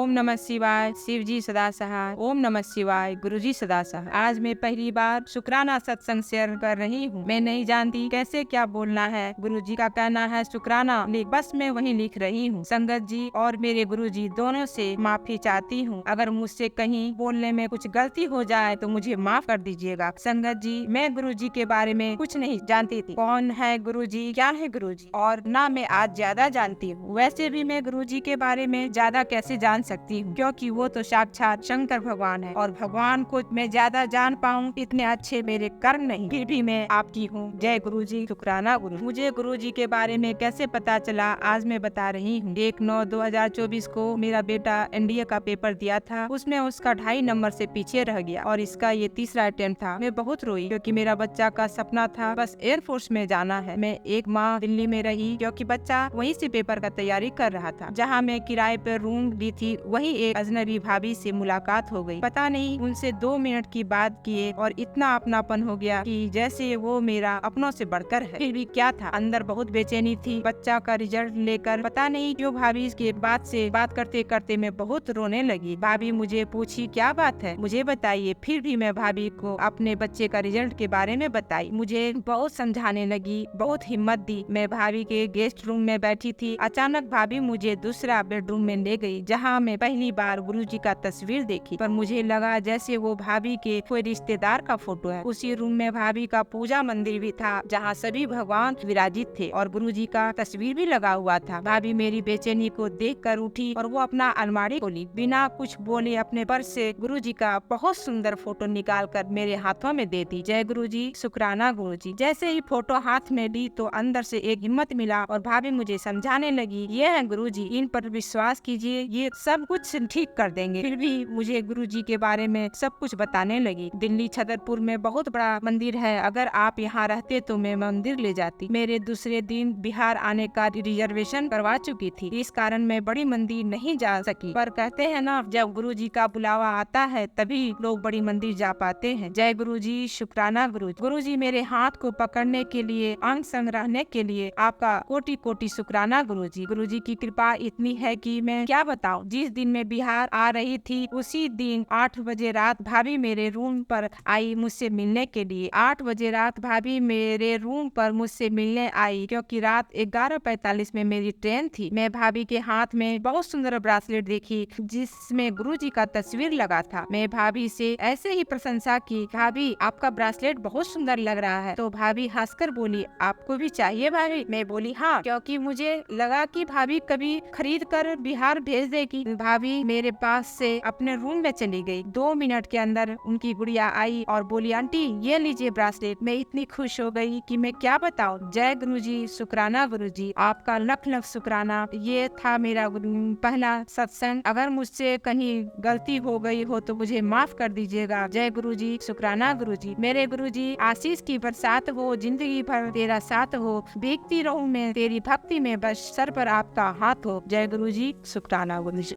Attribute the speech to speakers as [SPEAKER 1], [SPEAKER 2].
[SPEAKER 1] ओम नमः शिवाय, शिव जी सदा सहाय। ओम नमः शिवाय, गुरु जी सदा सहाय। आज मैं पहली बार शुक्राना सत्संग शेयर कर रही हूँ। मैं नहीं जानती कैसे क्या बोलना है। गुरु जी का कहना है शुक्राना लिख, बस मैं वही लिख रही हूँ। संगत जी और मेरे गुरु जी दोनों से माफी चाहती हूँ। अगर मुझसे कहीं बोलने में कुछ गलती हो जाए तो मुझे माफ कर दीजिएगा। संगत जी, मैं गुरु जी के बारे में कुछ नहीं जानती थी। कौन है गुरु जी, क्या है गुरु जी, और ना मैं आज ज्यादा जानती हूँ। वैसे भी मैं गुरु जी के बारे में ज्यादा कैसे जान सकती हूँ, क्योंकि वो तो साक्षात शंकर भगवान है और भगवान को मैं ज्यादा जान पाऊँ इतने अच्छे मेरे कर्म नहीं। फिर भी मैं आपकी हूँ। जय गुरु जी, शुक्राना गुरु। मुझे गुरु जी के बारे में कैसे पता चला, आज मैं बता रही हूँ। 1/9/2024 को मेरा बेटा एनडीए का पेपर दिया था। उसमें उसका 2.5 नंबर से पीछे रह गया और इसका ये तीसरा अटेम्प्ट था। मैं बहुत रोई क्योंकि मेरा बच्चा का सपना था बस एयरफोर्स में जाना है। मैं 1 माह दिल्ली में रही क्योंकि बच्चा वहीं से पेपर का तैयारी कर रहा था। जहाँ मैं किराए पर रूम ली थी वही एक अजनबी भाभी से मुलाकात हो गई। पता नहीं उनसे 2 मिनट की बात किए और इतना अपनापन हो गया कि जैसे वो मेरा अपनों से बढ़कर है। फिर भी क्या था, अंदर बहुत बेचैनी थी बच्चा का रिजल्ट लेकर। पता नहीं क्यों भाभी के बात करते करते मैं बहुत रोने लगी। भाभी मुझे पूछी क्या बात है, मुझे बताइए। फिर भी मैं भाभी को अपने बच्चे का रिजल्ट के बारे में बताई। मुझे बहुत समझाने लगी, बहुत हिम्मत दी। मैं भाभी के गेस्ट रूम में बैठी थी। अचानक भाभी मुझे दूसरा बेडरूम में ले गई, जहाँ मैं पहली बार गुरुजी का तस्वीर देखी। पर मुझे लगा जैसे वो भाभी के कोई रिश्तेदार का फोटो है। उसी रूम में भाभी का पूजा मंदिर भी था, जहाँ सभी भगवान विराजित थे और गुरुजी का तस्वीर भी लगा हुआ था। भाभी मेरी बेचैनी को देखकर उठी और वो अपना अलमारी खोली। बिना कुछ बोले अपने पर्स से गुरुजी का बहुत सुंदर फोटो निकाल कर मेरे हाथों में दे दी। जय गुरुजी, शुक्राना गुरुजी। जैसे ही फोटो हाथ में ली तो अंदर से एक हिम्मत मिला और भाभी मुझे समझाने लगी, ये है गुरुजी, इन पर विश्वास कीजिए, ये सब कुछ ठीक कर देंगे। फिर भी मुझे गुरुजी के बारे में सब कुछ बताने लगी। दिल्ली छतरपुर में बहुत बड़ा मंदिर है, अगर आप यहाँ रहते तो मैं मंदिर ले जाती। मेरे दूसरे दिन बिहार आने का रिजर्वेशन करवा चुकी थी, इस कारण मैं बड़ी मंदिर नहीं जा सकी। पर कहते हैं ना, जब गुरुजी का बुलावा आता है तभी लोग बड़ी मंदिर जा पाते हैं। जय गुरुजी, शुक्राना गुरुजी। गुरुजी मेरे हाथ को पकड़ने के लिए, अंग संग रहने के लिए आपका कोटि कोटि शुक्राना गुरुजी। गुरुजी की कृपा इतनी है कि मैं क्या बताऊं। जिस दिन मैं बिहार आ रही थी उसी दिन 8 बजे रात भाभी मेरे रूम पर आई मुझसे मिलने के लिए। 8 बजे रात भाभी मेरे रूम पर मुझसे मिलने आई क्योंकि रात 11:45 में मेरी ट्रेन थी। मैं भाभी के हाथ में बहुत सुंदर ब्रासलेट देखी जिसमें गुरुजी का तस्वीर लगा था। मैं भाभी से ऐसे ही प्रशंसा की, भाभी आपका ब्रासलेट बहुत सुंदर लग रहा है। तो भाभी हंसकर बोली, आपको भी चाहिए भाभी? मैं बोली हाँ, क्योंकि मुझे लगा कि भाभी कभी खरीद कर बिहार भेज देगी। भाभी मेरे पास से अपने रूम में चली गई। 2 मिनट के अंदर उनकी गुड़िया आई और बोली, आंटी ये लीजिए ब्रासलेट। मैं इतनी खुश हो गई कि मैं क्या बताऊं। जय गुरुजी, शुक्राना गुरुजी, आपका लख लख शुक्राना। ये था मेरा पहला सत्संग। अगर मुझसे कहीं गलती हो गई हो तो मुझे माफ कर दीजिएगा। जय गुरुजी, शुक्राना गुरुजी। मेरे गुरुजी आशीष की बरसात हो, जिंदगी भर तेरा साथ हो, भीगती रहूं मैं तेरी भक्ति में, बस सर पर आपका हाथ हो। जय गुरुजी, शुक्राना गुरुजी।